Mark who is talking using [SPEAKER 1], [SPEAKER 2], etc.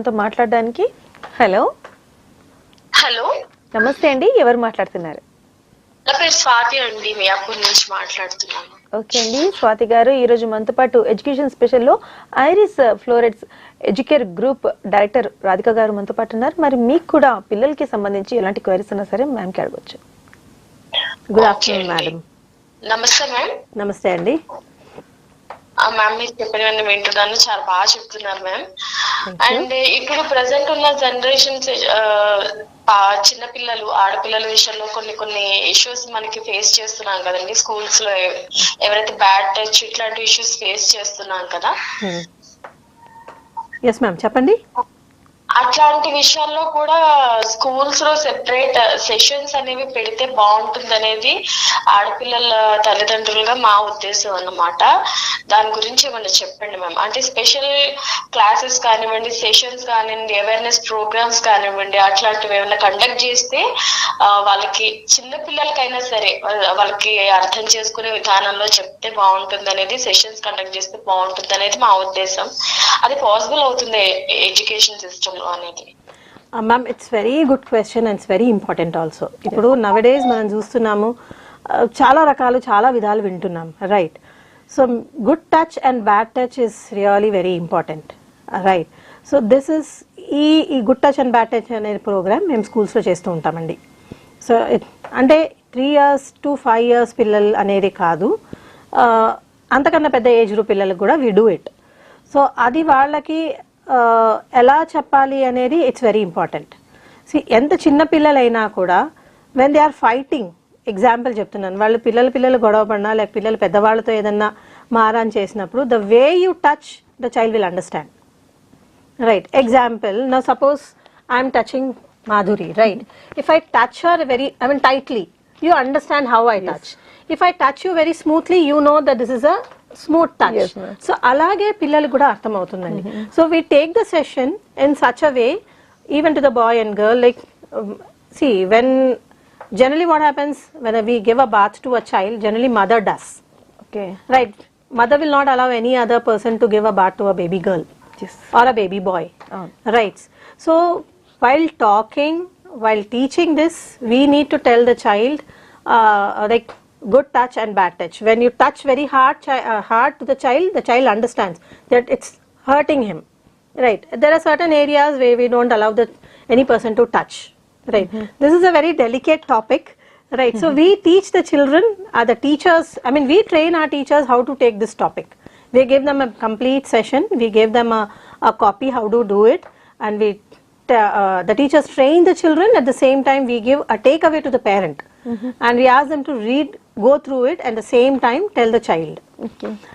[SPEAKER 1] తో మాట్లాడడానికి hello
[SPEAKER 2] hello
[SPEAKER 1] నమస్తే అండి, ఎవరు మాట్లాడుతున్నారు?
[SPEAKER 2] నా పేరు స్వాతి అండి, మియాపూర్ నుంచి మాట్లాడుతున్నాను.
[SPEAKER 1] ఓకే అండి, స్వాతి గారు ఈ రోజు మనతో పాటు ఎడ్యుకేషన్ స్పెషల్ లో iris florets educare group director Radhika గారు మనతో పాటు ఉన్నారు. మరి మీకు కూడా పిల్లలకి సంబంధించి ఎలాంటి క్వైరీస్ ఉన్నా సరే మ్యామ్ కి అడగొచ్చు. Good afternoon madam.
[SPEAKER 2] నమస్తే మ్యామ్.
[SPEAKER 1] నమస్తే అండి.
[SPEAKER 2] మ్యామ్ మీరు చెప్పినవన్నీ వింటున్నాను, చాలా బాగా చెప్తున్నారు మ్యామ్. అండ్ ఇప్పుడు ప్రెసెంట్ ఉన్న జనరేషన్స్ చిన్నపిల్లలు ఆడపిల్లల విషయంలో కొన్ని ఇష్యూస్ మనకి ఫేస్ చేస్తున్నాం కదండి. స్కూల్స్ లో ఎవరైతే బ్యాడ్ టచ్ ఇట్లాంటి ఇష్యూస్ ఫేస్ చేస్తున్నాం కదా.
[SPEAKER 1] ఎస్ మ్యామ్ చెప్పండి.
[SPEAKER 2] అట్లాంటి విషయాల్లో కూడా స్కూల్స్ లో సెపరేట్ సెషన్స్ అనేవి పెడితే బాగుంటుంది అనేది ఆడపిల్లల తల్లిదండ్రులుగా మా ఉద్దేశం అన్నమాట. దాని గురించి ఏమన్నా చెప్పండి మ్యామ్. అంటే స్పెషల్ క్లాసెస్ కానివ్వండి, సెషన్స్ కానివ్వండి, అవేర్నెస్ ప్రోగ్రామ్స్ కానివ్వండి, అట్లాంటివి ఏమైనా కండక్ట్ చేస్తే వాళ్ళకి చిన్న పిల్లలకైనా సరే వాళ్ళకి అర్థం చేసుకునే విధానంలో చెప్తే బాగుంటుంది అనేది, సెషన్స్ కండక్ట్ చేస్తే బాగుంటుంది అనేది మా ఉద్దేశం. అది పాసిబుల్ అవుతుంది ఎడ్యుకేషన్ సిస్టమ్ లో అనేది?
[SPEAKER 3] Ma'am it's very good question and it's very important also. ఇప్పుడు నవడేస్ మనం చూస్తున్నాము, చాలా రకాలు చాలా విధాలు వింటున్నాం, right? So good touch and bad touch is really very important, right? So this is ఈ good touch and bad touch అనే ప్రోగ్రామ్ మేము స్కూల్స్లో చేస్తూ ఉంటామండి. సో అంటే 3 years to 5 years పిల్లలు అనేది కాదు, అంతకన్నా పెద్ద ఏజ్ గ్రూప్ పిల్లలకు కూడా వి డూ ఇట్. సో అది వాళ్ళకి ఎలా చెప్పాలి అనేది ఇట్స్ వెరీ ఇంపార్టెంట్. ఎంత చిన్న పిల్లలైనా కూడా when they are fighting, example చెప్తున్నాను, వాళ్ళు పిల్లలు గొడవ పడినా లేక పిల్లలు పెద్దవాళ్ళతో ఏదన్నా మారాన్ చేసినప్పుడు the way you touch the child will understand, right? Example, now suppose I'm touching Madhuri, right? If I touch her tightly, you understand how I touch. If I touch you very smoothly, you know that this is a smooth touch.
[SPEAKER 1] Yes,
[SPEAKER 3] so alage pillalu kuda artham avutundandi. So we take the session in such a way, even to the boy and girl, like see, when generally what happens when we give a bath to a child, generally mother does,
[SPEAKER 1] okay,
[SPEAKER 3] right? Mother will not allow any other person to give a bath to a baby girl,
[SPEAKER 1] yes,
[SPEAKER 3] or a baby boy, right? So while talking, while teaching this, we need to tell the child like good touch and bad touch. When you touch very hard to the child understands that it's hurting him, right? There are certain areas where we don't allow any person to touch, right? This is a very delicate topic, right? So we teach the children, the teachers, we train our teachers how to take this topic. We give them a complete session, we give them a copy how to do it, and the teachers train the children. At the same time, we give a takeaway to the parent, and we ask them to go through it, and at the same time tell the child.
[SPEAKER 1] okay.